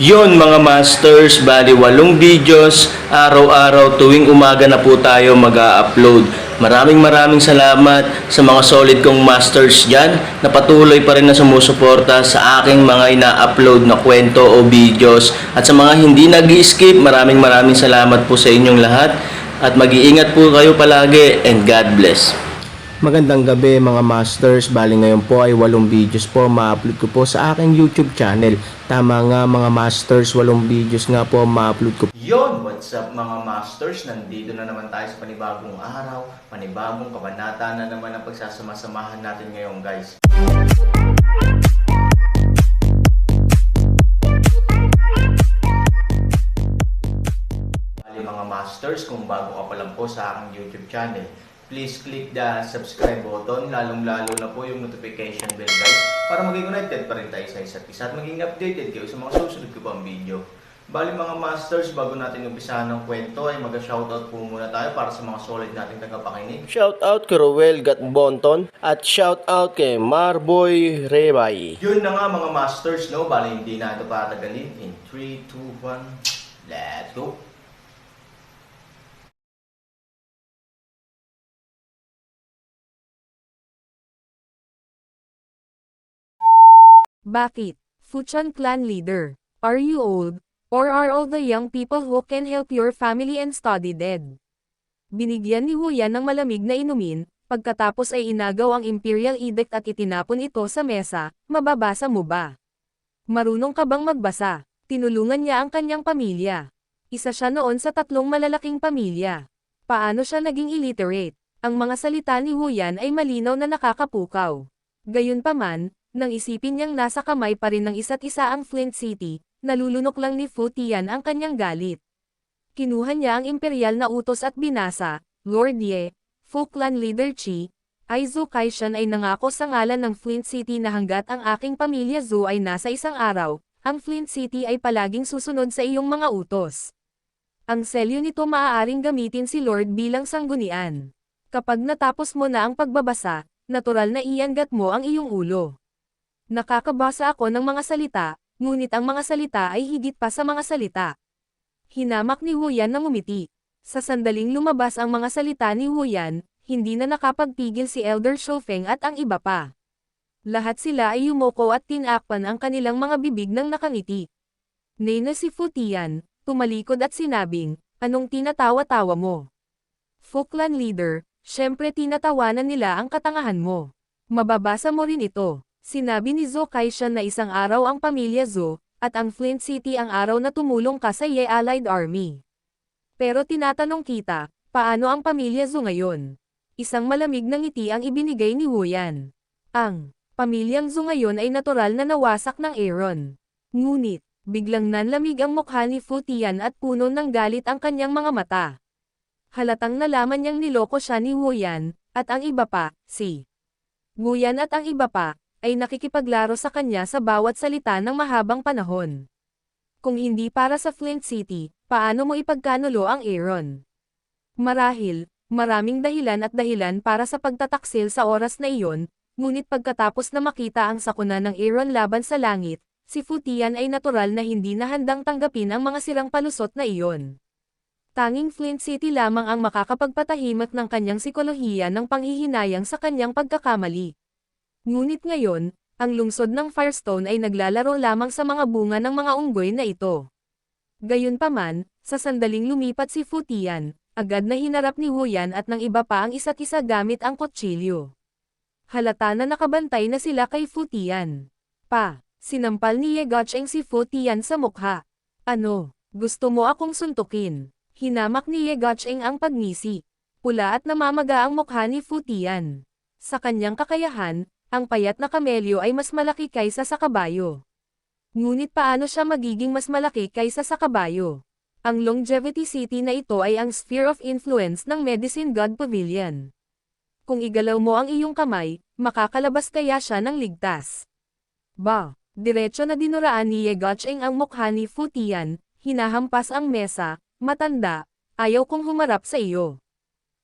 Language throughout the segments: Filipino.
Yon mga masters, bali 8 videos, araw-araw tuwing umaga na po tayo mag-a-upload. Maraming salamat sa mga solid kong masters dyan na patuloy pa rin na sumusuporta sa aking mga ina-upload na kwento o videos. At sa mga hindi nag-skip, maraming salamat po sa inyong lahat. At mag-iingat po kayo palagi and God bless. Magandang gabi mga masters, bali ngayon po ay 8 videos po ma-upload ko po sa aking YouTube channel. Tama nga mga masters, 8 videos nga po ma-upload ko. Yon, what's up mga masters? Nandito na naman tayo sa panibagong araw, panibagong kabanata na naman ang pagsasama-samahan natin ngayon guys. Bali mga masters, kung bago ka pa lang po sa aking YouTube channel, please click the subscribe button, lalong-lalo na po yung notification bell guys, para maging connected pa rin tayo sa isa't isa at maging updated kayo sa mga susunod ko pang video. Bali mga masters, bago natin umpisahan ng kwento ay mag-shoutout po muna tayo para sa mga solid nating tagapakinig. Shoutout kay Roel Gatbonton at shoutout kay Marboy Rebay. Yun na nga mga masters, no? Bali hindi na ito patagalin. In 3, 2, 1, let's go! Bakit? Fuchan clan leader. Are you old? Or are all the young people who can help your family and study dead? Binigyan ni Huyan ng malamig na inumin, pagkatapos ay inagaw ang Imperial Edict at itinapon ito sa mesa. Mababasa mo ba? Marunong ka bang magbasa? Tinulungan niya ang kanyang pamilya. Isa siya noon sa 3 malalaking pamilya. Paano siya naging illiterate? Ang mga salita ni Huyan ay malinaw na nakakapukaw. Gayunpaman, nang isipin niyang nasa kamay pa rin ng isa't isa ang Flint City, nalulunok lang ni Fu Tian ang kanyang galit. Kinuha niya ang imperial na utos at binasa, Lord Ye, Fu Clan Leader Chi, Aizu Kaishan ay nangako sa ngalan ng Flint City na hanggat ang aking pamilya Zhou ay nasa isang araw, ang Flint City ay palaging susunod sa iyong mga utos. Ang selyo nito maaaring gamitin si Lord bilang sanggunian. Kapag natapos mo na ang pagbabasa, natural na iangat mo ang iyong ulo. Nakakabasa ako ng mga salita, ngunit ang mga salita ay higit pa sa mga salita. Hinamak ni Huyan na ngumiti. Sa sandaling lumabas ang mga salita ni Huyan, hindi na nakapagpigil si Elder Shofeng at ang iba pa. Lahat sila ay yumoko at tinakpan ang kanilang mga bibig ng nakangiti. Nena si Fu Tian, tumalikod at sinabing, anong tinatawa-tawa mo? Fu Clan Leader, syempre tinatawanan nila ang katangahan mo. Mababasa mo rin ito. Sinabi ni Zhou Kaishan na isang araw ang pamilya Zhou, at ang Flint City ang araw na tumulong ka sa Ye Allied Army. Pero tinatanong kita, paano ang pamilya Zhou ngayon? Isang malamig na ngiti ang ibinigay ni Huyan. Ang pamilyang Zhou ngayon ay natural na nawasak ng Aaron. Ngunit, biglang nanlamig ang mukha ni Fu Tian at puno ng galit ang kanyang mga mata. Halatang nalaman niyang niloko siya ni Huyan, at ang iba pa, si Huyan at ang iba pa, ay nakikipaglaro sa kanya sa bawat salita ng mahabang panahon. Kung hindi para sa Flint City, paano mo ipagkanulo ang Aaron? Marahil, maraming dahilan para sa pagtataksil sa oras na iyon, ngunit pagkatapos na makita ang sakuna ng Aaron laban sa langit, si Fu Tian ay natural na hindi na handang tanggapin ang mga sirang palusot na iyon. Tanging Flint City lamang ang makakapagpatahimik ng kanyang psikolohiya ng panghihinayang sa kanyang pagkakamali. Ngunit ngayon, ang lungsod ng Firestone ay naglalaro lamang sa mga bunga ng mga unggoy na ito. Gayunpaman, sa sandaling lumipat si Fu Tian, agad na hinarap ni Huyan at ng iba pa ang isa't isa gamit ang kutsilyo. Halata na nakabantay na sila kay Fu Tian. Sinampal ni Ye Gotcheng si Fu Tian sa mukha. Ano, gusto mo akong suntukin? Hinamak ni Ye Gotcheng ang pagngisi. Pula at namamaga ang mukha ni Fu Tian. Sa kanyang kakayahan, ang payat na kamelyo ay mas malaki kaysa sa kabayo. Ngunit paano siya magiging mas malaki kaysa sa kabayo? Ang Longevity City na ito ay ang sphere of influence ng Medicine God Pavilion. Kung igalaw mo ang iyong kamay, makakalabas kaya siya ng ligtas. Diretso na dinuraan ni Ye Gotcheng ang mukha ni Fu Tian, hinahampas ang mesa, matanda, ayaw kong humarap sa iyo.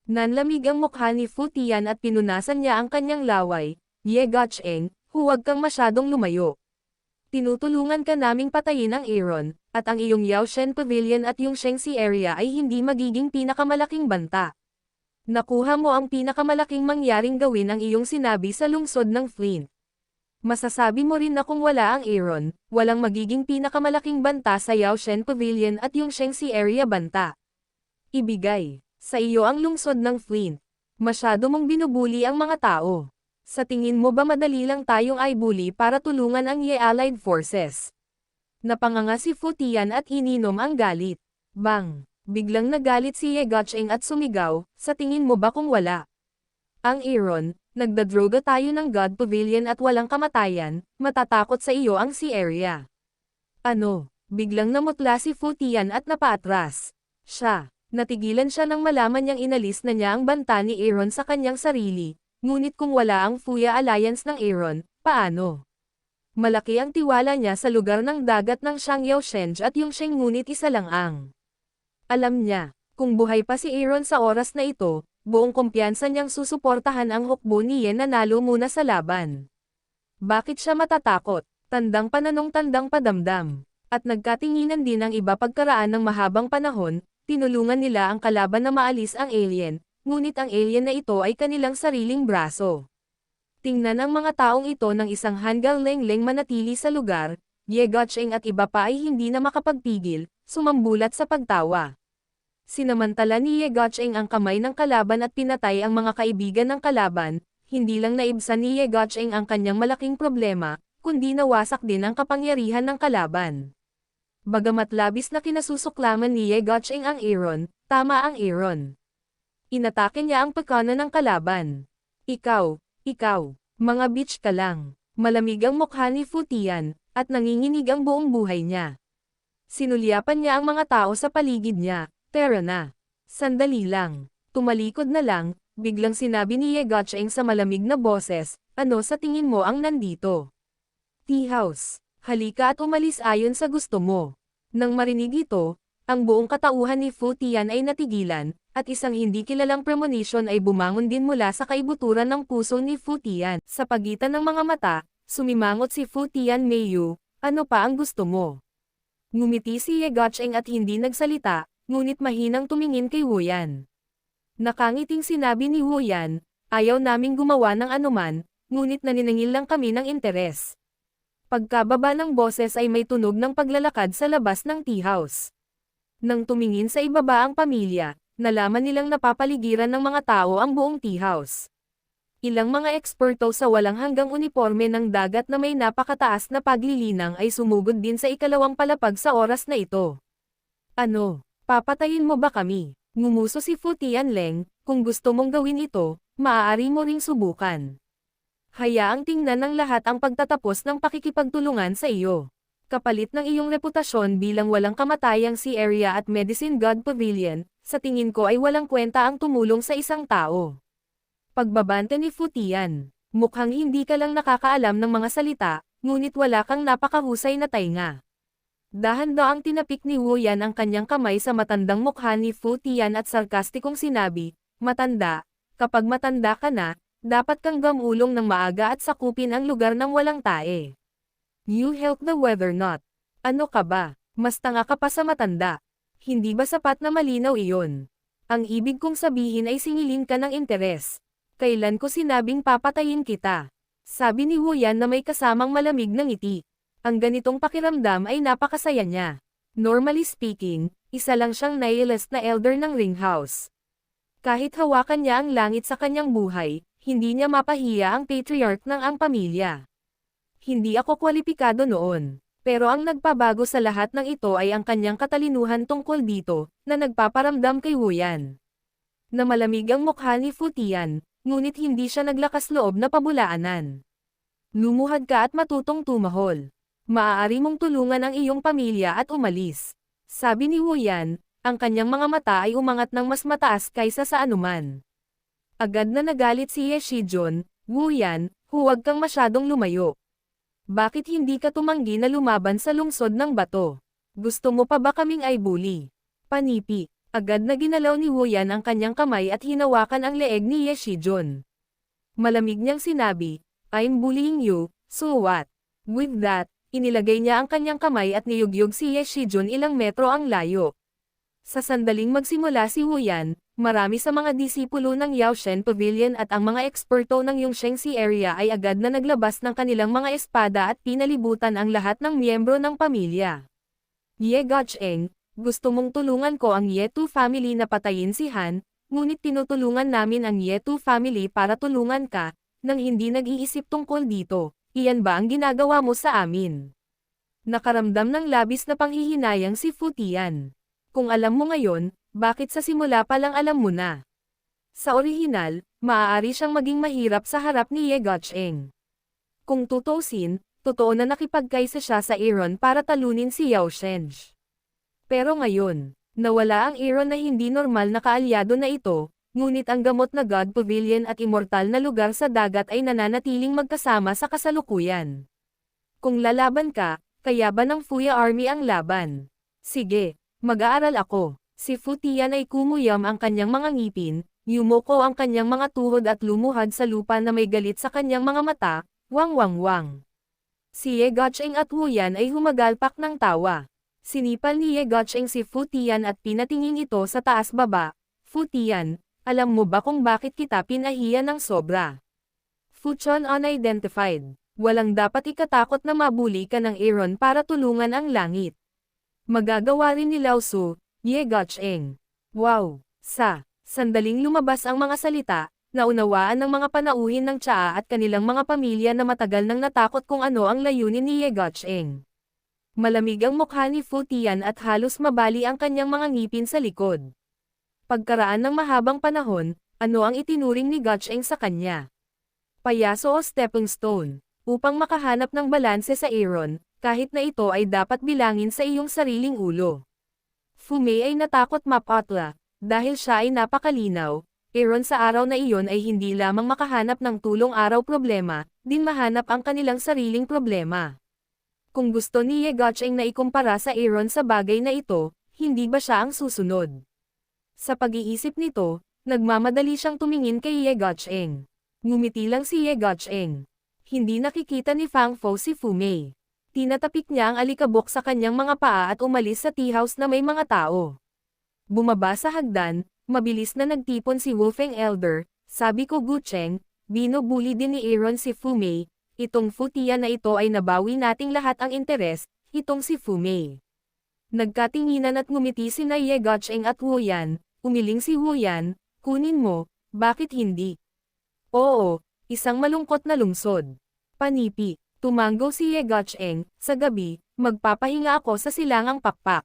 Nanlamig ang mukha ni Fu Tian at pinunasan niya ang kanyang laway. Ye Gotcheng, huwag kang masyadong lumayo. Tinutulungan ka naming patayin ang Aaron, at ang iyong Yaoshen Pavilion at yung Shengxi area ay hindi magiging pinakamalaking banta. Nakuha mo ang pinakamalaking mangyaring gawin ang iyong sinabi sa lungsod ng Flint. Masasabi mo rin na kung wala ang Aaron, walang magiging pinakamalaking banta sa Yaoshen Pavilion at yung Shengxi area banta. Ibigay sa iyo ang lungsod ng Flint. Masyado mong binubuli ang mga tao. Sa tingin mo ba madali lang tayong ay bully para tulungan ang Ye Allied Forces? Napanganga si Fu Tian at ininom ang galit. Bang! Biglang nagalit si Ye Guocheng at sumigaw, sa tingin mo ba kung wala ang Aaron, nagdadroga tayo ng God Pavilion at walang kamatayan, matatakot sa iyo ang si area. Ano? Biglang namutla si Fu Tian at napaatras. Natigilan siya nang malaman niyang inalis na niya ang banta ni Aaron sa kanyang sarili. Ngunit kung wala ang Fuya Alliance ng Aaron, paano? Malaki ang tiwala niya sa lugar ng dagat ng Shangyao Shenge at yung Sheng ngunit isa lang ang alam niya. Kung buhay pa si Aaron sa oras na ito, buong kumpiyansa niyang susuportahan ang hukbo ni Ye na nalo muna sa laban. Bakit siya matatakot? Tandang pananong tandang padamdam. At nagkatinginan din ang iba pagkaraan ng mahabang panahon, tinulungan nila ang kalaban na maalis ang alien. Ngunit ang alien na ito ay kanilang sariling braso. Tingnan ang mga taong ito ng isang hanggang lengleng manatili sa lugar, Ye Guocheng at iba pa ay hindi na makapagpigil, sumambulat sa pagtawa. Sinamantala ni Ye Guocheng ang kamay ng kalaban at pinatay ang mga kaibigan ng kalaban, hindi lang naibsan ni Ye Guocheng ang kanyang malaking problema, kundi nawasak din ang kapangyarihan ng kalaban. Bagamat labis na kinasusuklaman ni Ye Guocheng ang Aaron, tama ang Aaron. Inatake niya ang pagkana ng kalaban. Ikaw, mga bitch ka lang. Malamig ang mukha ni Fu Tian, at nanginginig ang buong buhay niya. Sinulyapan niya ang mga tao sa paligid niya, tara na. Sandali lang. Tumalikod na lang, biglang sinabi ni Ye Guocheng sa malamig na boses, ano sa tingin mo ang nandito? Tea house. Halika at umalis ayon sa gusto mo. Nang marinig ito, ang buong katauhan ni Fu Tian ay natigilan, at isang hindi kilalang premonition ay bumangon din mula sa kaibuturan ng puso ni Fu Tian. Sa pagitan ng mga mata, sumimangot si Fu Tian Meiyu, ano pa ang gusto mo? Ngumiti si Ye Guocheng at hindi nagsalita, ngunit mahinang tumingin kay Wu Yan. Nakangiting sinabi ni Wu Yan, ayaw naming gumawa ng anuman, ngunit naniningil lang kami ng interes. Pagkababa ng boses ay may tunog ng paglalakad sa labas ng tea house. Nang tumingin sa ibaba ang pamilya, nalaman nilang napapaligiran ng mga tao ang buong tea house. Ilang mga eksperto sa walang hanggang uniforme ng dagat na may napakataas na paglilinang ay sumugod din sa ikalawang palapag sa oras na ito. Ano? Papatayin mo ba kami? Ngumuso si Fu Tianleng, kung gusto mong gawin ito, maaari mo ring subukan. Hayaang tingnan ng lahat ang pagtatapos ng pakikipagtulungan sa iyo. Kapalit ng iyong reputasyon bilang walang kamatayang si Area at Medicine God Pavilion, sa tingin ko ay walang kwenta ang tumulong sa isang tao. Pagbabante ni Fu Tian, mukhang hindi ka lang nakakaalam ng mga salita, ngunit wala kang napakahusay na tainga. Dahan-daang tinapik ni Wu Yan ang kanyang kamay sa matandang mukha ni Fu Tian at sarkastikong sinabi, matanda, kapag matanda ka na, dapat kang gamulong ng maaga at sakupin ang lugar ng walang tae. You help the weather not. Ano ka ba? Mas tanga ka pa sa matanda. Hindi ba sapat na malinaw iyon? Ang ibig kong sabihin ay singilin ka ng interes. Kailan ko sinabing papatayin kita? Sabi ni Wu Yan na may kasamang malamig na ngiti. Ang ganitong pakiramdam ay napakasaya niya. Normally speaking, isa lang siyang nihilist na elder ng Ring House. Kahit hawakan niya ang langit sa kanyang buhay, hindi niya mapahiya ang patriarch ng ang pamilya. Hindi ako kwalipikado noon, pero ang nagpabago sa lahat ng ito ay ang kanyang katalinuhan tungkol dito, na nagpaparamdam kay Wu Yan. Na malamig ang mukha ni Fu Tian, ngunit hindi siya naglakas loob na pabulaanan. Lumuhad ka at matutong tumahol. Maaari mong tulungan ang iyong pamilya at umalis. Sabi ni Wu Yan, ang kanyang mga mata ay umangat ng mas mataas kaysa sa anuman. Agad na nagalit si Ye Shijun, Wu Yan, huwag kang masyadong lumayo. Bakit hindi ka tumanggi na lumaban sa lungsod ng bato? Gusto mo pa ba kaming ay bully? Panipi. Agad na ginalaw ni Wu Yan ang kanyang kamay at hinawakan ang leeg ni Ye Shijun. Malamig niyang sinabi, I'm bullying you, so what? With that, Inilagay niya ang kanyang kamay at niyugyug si Ye Shijun ilang metro ang layo. Sa sandaling magsimula si Wu Yan, marami sa mga disipulo ng Yaoshen Pavilion at ang mga eksperto ng Yongshengsi area ay agad na naglabas ng kanilang mga espada at pinalibutan ang lahat ng miyembro ng pamilya. Ye Guocheng, gusto mong tulungan ko ang Yetu family na patayin si Han, ngunit tinutulungan namin ang Yetu family para tulungan ka, nang hindi nag-iisip tungkol dito. Iyan ba ang ginagawa mo sa amin? Nakaramdam ng labis na panghihinayang si Fu Tian. Kung alam mo ngayon, bakit sa simula pa lang alam mo na? Sa orihinal, maaari siyang maging mahirap sa harap ni Ye Guocheng. Kung tutuusin, totoo na nakipagkaisa siya sa Aaron para talunin si Yao Shenge. Pero ngayon, nawala ang Aaron na hindi normal na kaalyado na ito, ngunit ang gamot na God Pavilion at immortal na lugar sa dagat ay nananatiling magkasama sa kasalukuyan. Kung lalaban ka, kaya ba ng Fuya Army ang laban? Sige, mag-aaral ako. Si Fu Tian ay kumuyam ang kanyang mga ngipin, yumuko ang kanyang mga tuhod at lumuhad sa lupa na may galit sa kanyang mga mata, wang wang wang. Si Ye Guocheng at Wu Yan ay humagalpak ng tawa. Sinipal ni Ye Guocheng si Fu Tian at pinatingin ito sa taas baba. Fu Tian, alam mo ba kung bakit kita pinahiya ng sobra? Fuchon unidentified. Walang dapat ikatakot na mabuli ka ng Aaron para tulungan ang langit. Magagawa rin ni Lao Su, Ye Guocheng. Wow! Sandaling lumabas ang mga salita, naunawaan ng mga panauhin ng Tsaa at kanilang mga pamilya na matagal nang natakot kung ano ang layunin ni Ye Guocheng. Malamig ang mukha ni Fu Tian at halos mabali ang kanyang mga ngipin sa likod. Pagkaraan ng mahabang panahon, ano ang itinuring ni Guocheng sa kanya? Payaso o stepping stone, upang makahanap ng balanse sa Aaron, kahit na ito ay dapat bilangin sa iyong sariling ulo. Fu Mei ay natakot mapatla, dahil siya ay napakalinaw. Aaron sa araw na iyon ay hindi lamang makahanap ng tulong araw problema, din mahanap ang kanilang sariling problema. Kung gusto ni Ye Guocheng na ikumpara sa Aaron sa bagay na ito, hindi ba siya ang susunod? Sa pag-iisip nito, nagmamadali siyang tumingin kay Ye Guocheng. Ngumiti lang si Ye Guocheng. Hindi nakikita ni Fang Fo si Fu Mei. Tinatapik niya ang alikabok sa kanyang mga paa at umalis sa tea house na may mga tao. Bumaba sa hagdan, mabilis na nagtipon si Wolfeng Elder. Sabi ko Guocheng, binubuli din ni Aaron si Fu Mei. Itong Fu Tian na ito ay nabawi nating lahat ang interes, itong si Fu Mei. Nagkatinginan at ngumiti sina Ye Guocheng at Wu Yan. Umiling si Wu Yan, kunin mo, bakit hindi? Oo, isang malungkot na lungsod. Panipi, tumango si Ye Guocheng, sa gabi, magpapahinga ako sa silangang pakpak.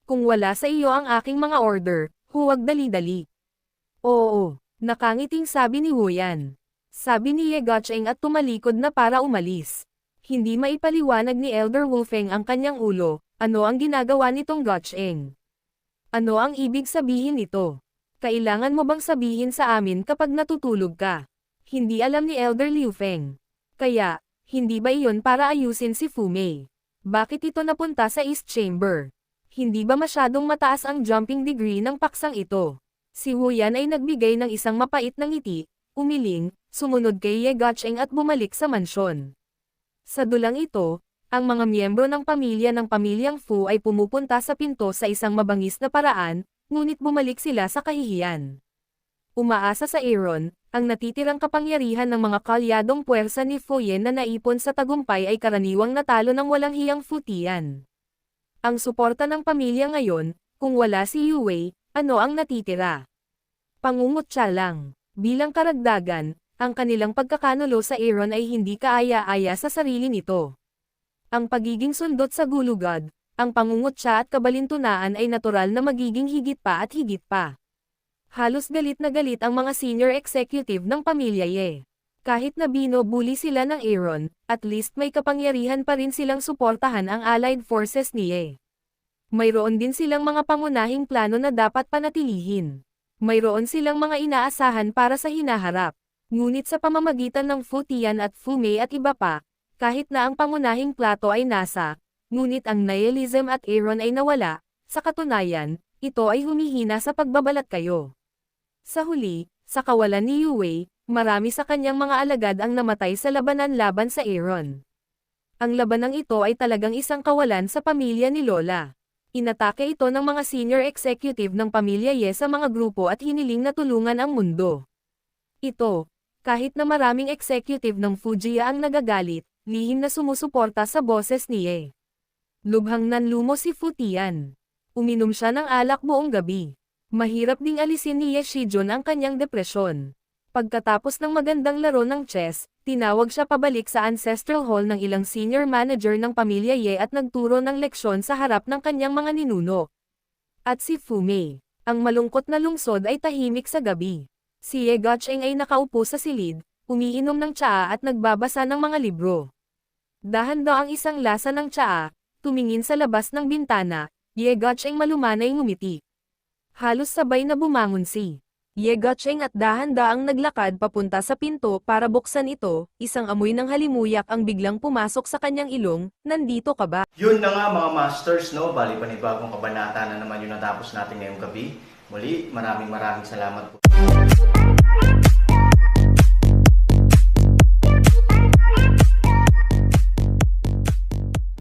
Kung wala sa iyo ang aking mga order, huwag dali-dali. Oo, nakangiting sabi ni Wu Yan. Sabi ni Ye Guocheng at tumalikod na para umalis. Hindi maipaliwanag ni Elder Wolfeng ang kanyang ulo, ano ang ginagawa nitong Guocheng. Ano ang ibig sabihin nito? Kailangan mo bang sabihin sa amin kapag natutulog ka? Hindi alam ni Elder Liu Feng. Kaya, hindi ba iyon para ayusin si Fu Mei? Bakit ito napunta sa East Chamber? Hindi ba masyadong mataas ang jumping degree ng paksang ito? Si Wu Yan ay nagbigay ng isang mapait na ngiti, umiling, sumunod kay Ye Guocheng at bumalik sa mansyon. Sa dulang ito, ang mga miyembro ng pamilyang Fu ay pumupunta sa pinto sa isang mabangis na paraan, ngunit bumalik sila sa kahihiyan. Umaasa sa Aaron, ang natitirang kapangyarihan ng mga kalyadong puwersa ni Fu Yen na naipon sa tagumpay ay karaniwang natalo ng walang hiyang Fu Tian. Ang suporta ng pamilya ngayon, kung wala si Yu Wei, ano ang natitira? Pangungutya lang. Bilang karagdagan, ang kanilang pagkakanulo sa Aaron ay hindi kaaya-aya sa sarili nito. Ang pagiging sundot sa gulugad, ang pangungutya at kabalintunaan ay natural na magiging higit pa at higit pa. Halos galit na galit ang mga senior executive ng pamilya Ye. Kahit na binubuli sila ng Aaron, at least may kapangyarihan pa rin silang suportahan ang allied forces ni Ye. Mayroon din silang mga pangunahing plano na dapat panatilihin. Mayroon silang mga inaasahan para sa hinaharap. Ngunit sa pamamagitan ng Fu Tian at Fu Mei at iba pa, kahit na ang pangunahing plato ay nasa, ngunit ang nihilism at Aaron ay nawala, sa katunayan, ito ay humihina sa pagbabalat kayo. Sa huli, sa kawalan ni Yu Wei, marami sa kanyang mga alagad ang namatay sa labanan laban sa Aaron. Ang labanang ito ay talagang isang kawalan sa pamilya ni Lola. Inatake ito ng mga senior executive ng pamilya Ye sa mga grupo at hiniling na tulungan ang mundo. Ito, kahit na maraming executive ng Fujiya ang nagagalit, lihim na sumusuporta sa boses ni Ye. Lubhang nanlumo si Futian. Uminom siya ng alak buong gabi. Mahirap ding alisin ni Ye Shijun ang kanyang depresyon. Pagkatapos ng magandang laro ng chess, tinawag siya pabalik sa ancestral hall ng ilang senior manager ng pamilya Ye at nagturo ng leksyon sa harap ng kanyang mga ninuno. At si Fumei, ang malungkot na lungsod ay tahimik sa gabi. Si Ye Gucheng ay nakaupo sa silid, umiinom ng tsaa at nagbabasa ng mga libro. Dahan-dahan ang isang lasa ng tsaa, tumingin sa labas ng bintana, Ye Gucheng malumanay ngumiti. Halos sabay na bumangon si Ye Gucheng at dahan-daang naglakad papunta sa pinto para buksan ito, isang amoy ng halimuyak ang biglang pumasok sa kanyang ilong, nandito ka ba? Yun na nga mga masters, no? Bali panibagong kabanata na naman yung natapos natin ngayong gabi. Muli, maraming salamat po.